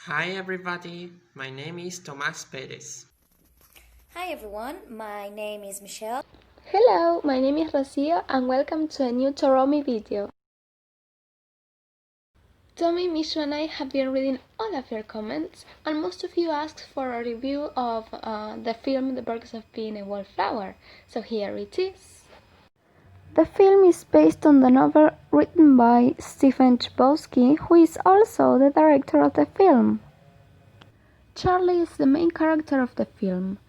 Hi everybody, my name is Tomás Pérez. Hi everyone, my name is Michelle. Hello, my name is Rocio and welcome to a new TOROMI video. Tommy, Mishu and I have been reading all of your comments and most of you asked for a review of the film The Perks of Being a Wallflower, so here it is. The film is based on the novel written by Stephen Chbosky, who is also the director of the film. Charlie is the main character of the film.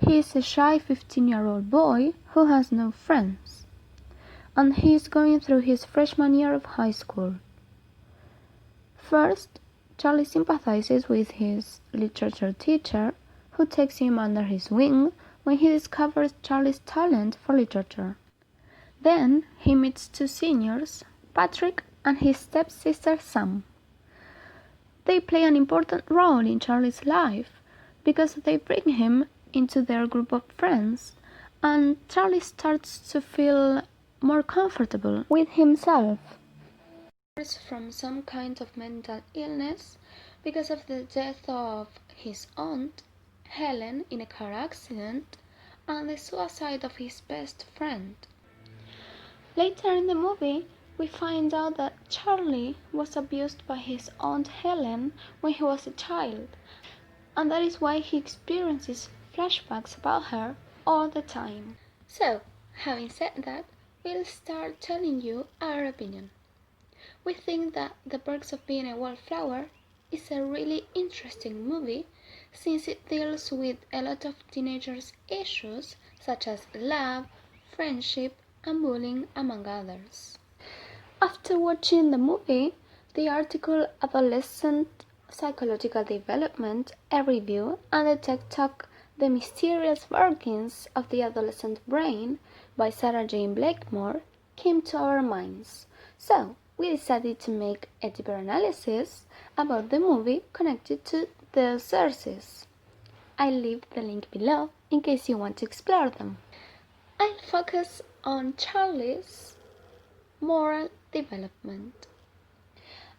He is a shy 15-year-old boy who has no friends, and he is going through his freshman year of high school. First, Charlie sympathizes with his literature teacher, who takes him under his wing when he discovers Charlie's talent for literature. Then he meets two seniors, Patrick and his stepsister Sam. They play an important role in Charlie's life because they bring him into their group of friends, and Charlie starts to feel more comfortable with himself. He suffers from some kind of mental illness because of the death of his aunt, Helen, in a car accident, and the suicide of his best friend. Later in the movie, we find out that Charlie was abused by his aunt Helen when he was a child, and that is why he experiences flashbacks about her all the time. So, having said that, we'll start telling you our opinion. We think that The Perks of Being a Wallflower is a really interesting movie since it deals with a lot of teenagers' issues such as love, friendship, and bullying, among others. After watching the movie, the article Adolescent Psychological Development, a Review, and the TED Talk The Mysterious Workings of the Adolescent Brain by Sarah Jane Blakemore came to our minds. So, we decided to make a deeper analysis about the movie connected to the sources. I'll leave the link below in case you want to explore them. I'll focus on Charlie's moral development.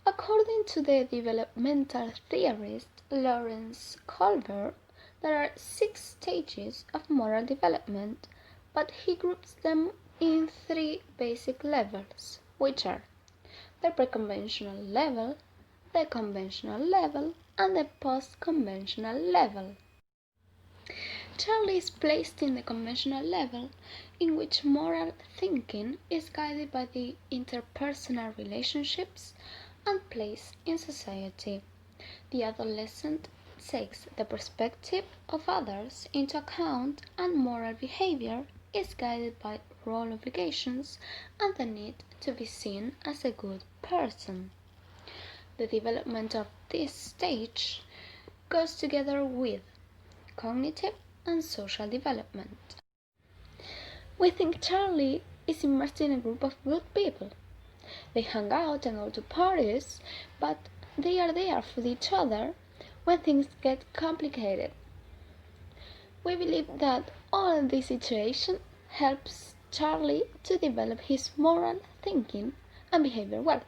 According to the developmental theorist Lawrence Colbert, there are 6 stages of moral development, but he groups them in 3 basic levels, which are the pre-conventional level, the conventional level, and the post-conventional level. Charlie is placed in the conventional level, in which moral thinking is guided by the interpersonal relationships and place in society. The adolescent takes the perspective of others into account, and moral behavior is guided by role obligations and the need to be seen as a good person. The development of this stage goes together with cognitive and social development. We think Charlie is immersed in a group of good people. They hang out and go to parties, but they are there for each other when things get complicated. We believe that all of this situation helps Charlie to develop his moral thinking and behavior well.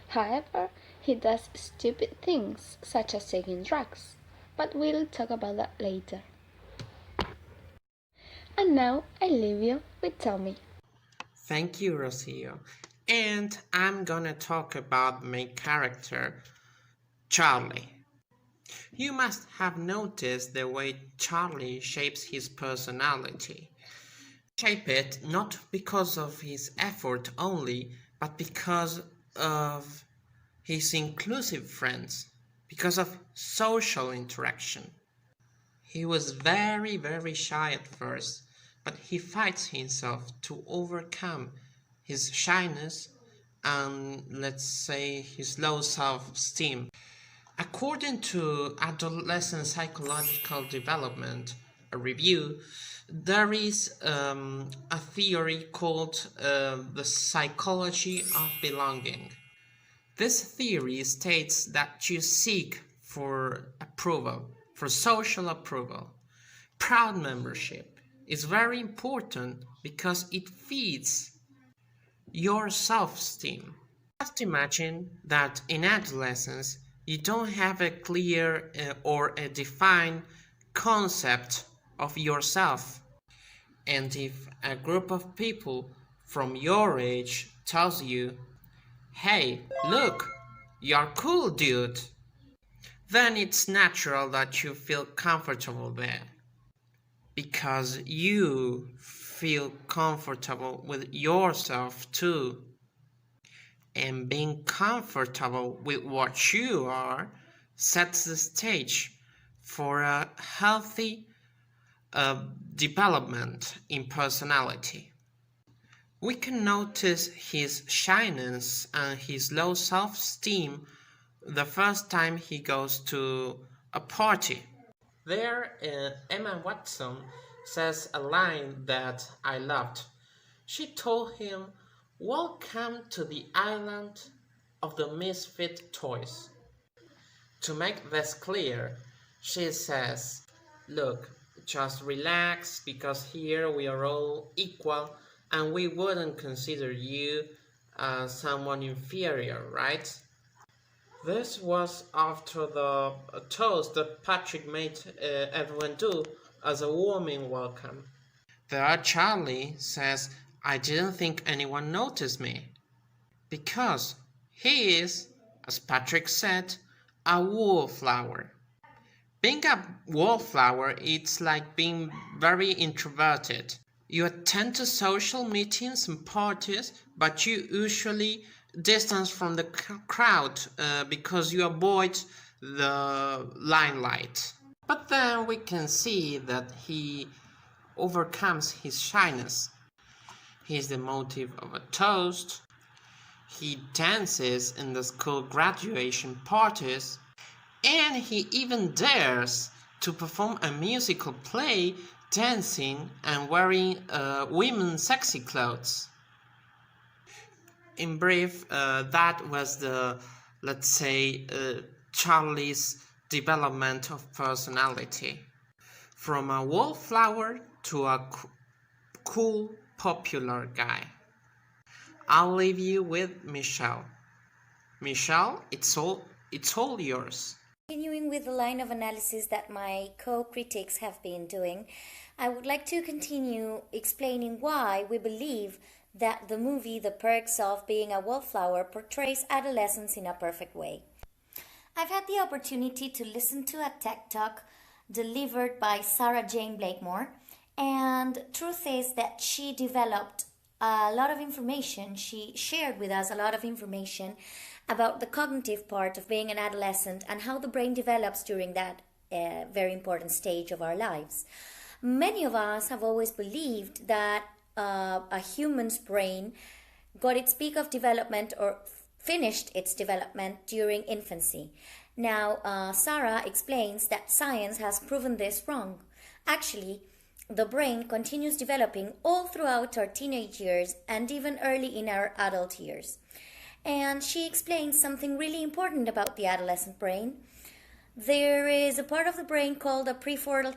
However, he does stupid things such as taking drugs, but we'll talk about that later. And now I leave you with Tommy. Thank you, Rocio. And I'm gonna talk about the main character, Charlie. You must have noticed the way Charlie shapes his personality. Shape it not because of his effort only, but because of his inclusive friends, because of social interaction. He was very shy at first, but he fights himself to overcome his shyness and, let's say, his low self-esteem. According to Adolescent Psychological Development, a review, there is a theory called the psychology of belonging. This theory states that you seek for approval, for social approval. Proud membership is very important because it feeds your self-esteem. Just imagine that in adolescence You don't have a clear or a defined concept of yourself. And if a group of people from your age tells you, hey, look, you're cool, dude, then it's natural that you feel comfortable there. Because you feel comfortable with yourself too. And being comfortable with what you are sets the stage for a healthy development in personality. We can notice his shyness and his low self-esteem the first time he goes to a party. There, Emma Watson says a line that I loved. She told him, welcome to the island of the misfit toys. To make this clear, she says, look, just relax because here we are all equal and we wouldn't consider you someone inferior, right? This was after the toast that Patrick made everyone do as a warming welcome. There, Charlie says, I didn't think anyone noticed me. Because he is, as Patrick said, a wallflower. Being a wallflower, it's like being very introverted. You attend to social meetings and parties, but you usually distance from the crowd because you avoid the limelight. But then we can see that he overcomes his shyness. He is the motive of a toast. He dances in the school graduation parties. And he even dares to perform a musical play dancing and wearing women's sexy clothes. In brief, that was the, let's say, Charlie's development of personality. From a wallflower to a cool, popular guy. I'll leave you with Michelle. Michelle, it's all yours. Continuing with the line of analysis that my co-critics have been doing, I would like to continue explaining why we believe that the movie The Perks of Being a Wallflower portrays adolescence in a perfect way. I've had the opportunity to listen to a TED Talk delivered by Sarah Jane Blakemore, and truth is that she developed a lot of information. She shared with us a lot of information about the cognitive part of being an adolescent and how the brain develops during that very important stage of our lives. Many of us have always believed that a human's brain got its peak of development or finished its development during infancy. Now, Sarah explains that science has proven this wrong. Actually, the brain continues developing all throughout our teenage years and even early in our adult years. And she explains something really important about the adolescent brain. There is a part of the brain called the prefrontal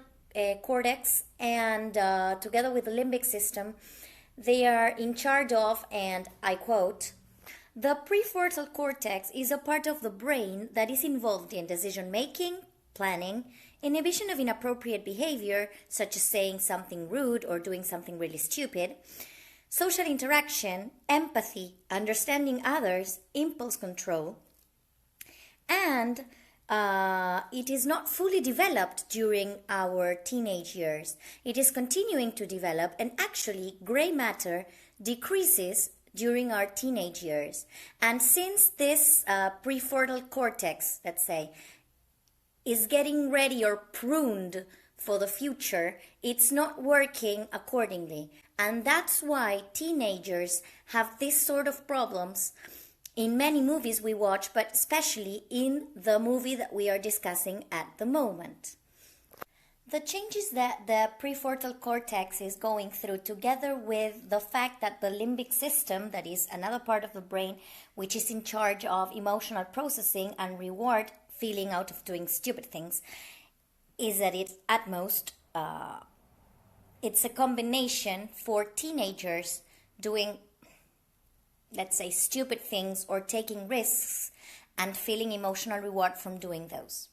cortex, and together with the limbic system, they are in charge of, and I quote, the prefrontal cortex is a part of the brain that is involved in decision making, planning, inhibition of inappropriate behavior, such as saying something rude or doing something really stupid, social interaction, empathy, understanding others, impulse control, and it is not fully developed during our teenage years. It is continuing to develop, and actually gray matter decreases during our teenage years. And since this prefrontal cortex, let's say, is getting ready or pruned for the future, it's not working accordingly. And that's why teenagers have this sort of problems in many movies we watch, but especially in the movie that we are discussing at the moment. The changes that the prefrontal cortex is going through, together with the fact that the limbic system, that is another part of the brain which is in charge of emotional processing and reward feeling out of doing stupid things, is at its utmost. It's a combination for teenagers doing, let's say, stupid things or taking risks and feeling emotional reward from doing those.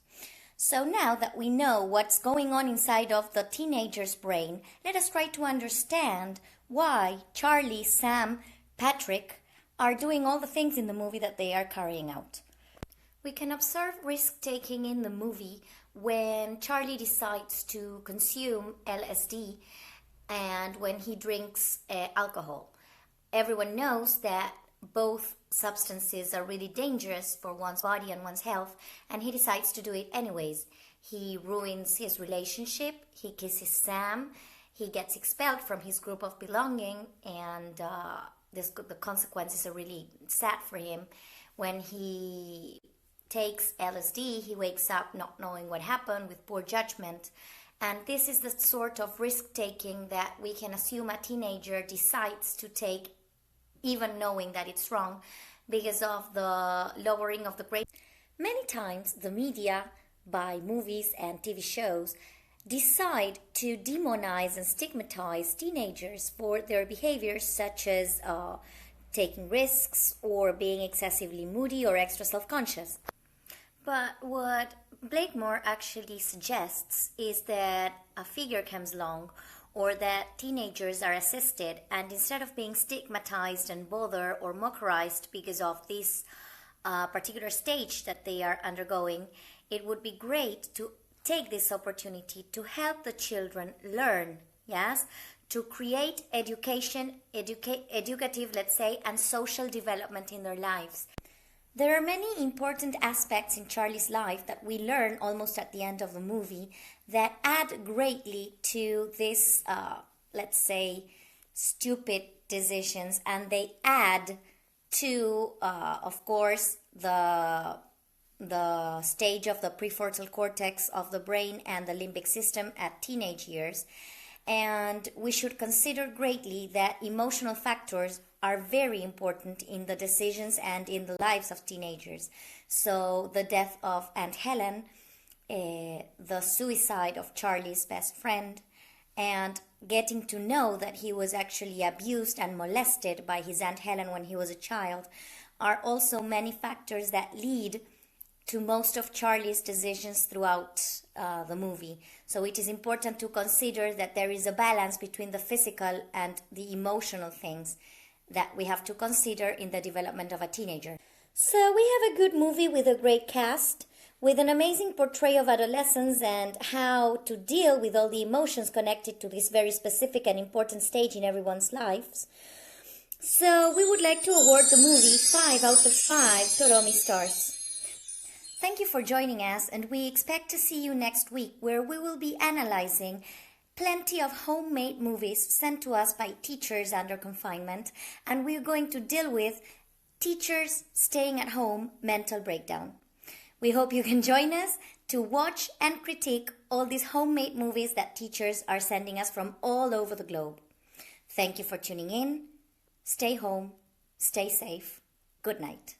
So now that we know what's going on inside of the teenager's brain, let us try to understand why Charlie, Sam, Patrick are doing all the things in the movie that they are carrying out. We can observe risk-taking in the movie when Charlie decides to consume LSD and when he drinks alcohol. Everyone knows that both substances are really dangerous for one's body and one's health, and he decides to do it anyways. He ruins his relationship, he kisses Sam, he gets expelled from his group of belonging, and the consequences are really sad for him. When he takes LSD, he wakes up not knowing what happened, with poor judgment. And this is the sort of risk-taking that we can assume a teenager decides to take, even knowing that it's wrong, because of the lowering of the grade. Many times the media, by movies and TV shows, decide to demonize and stigmatize teenagers for their behaviors, such as taking risks or being excessively moody or extra self-conscious. But what Blakemore actually suggests is that a figure comes along, or that teenagers are assisted, and instead of being stigmatized and bothered or mockerized because of this particular stage that they are undergoing, it would be great to take this opportunity to help the children learn, yes, to create educative, let's say, and social development in their lives. There are many important aspects in Charlie's life that we learn almost at the end of the movie that add greatly to this, let's say, stupid decisions, and they add to, of course, the stage of the prefrontal cortex of the brain and the limbic system at teenage years. And we should consider greatly that emotional factors are very important in the decisions and in the lives of teenagers. So the death of Aunt Helen, the suicide of Charlie's best friend, and getting to know that he was actually abused and molested by his Aunt Helen when he was a child, are also many factors that lead to most of Charlie's decisions throughout the movie. So it is important to consider that there is a balance between the physical and the emotional things that we have to consider in the development of a teenager. So we have a good movie with a great cast, with an amazing portrayal of adolescence and how to deal with all the emotions connected to this very specific and important stage in everyone's lives. So we would like to award the movie 5 out of 5 TOROMI stars. Thank you for joining us, and we expect to see you next week, where we will be analyzing plenty of homemade movies sent to us by teachers under confinement, and we're going to deal with teachers staying at home mental breakdown. We hope you can join us to watch and critique all these homemade movies that teachers are sending us from all over the globe. Thank you for tuning in. Stay home, stay safe. Good night.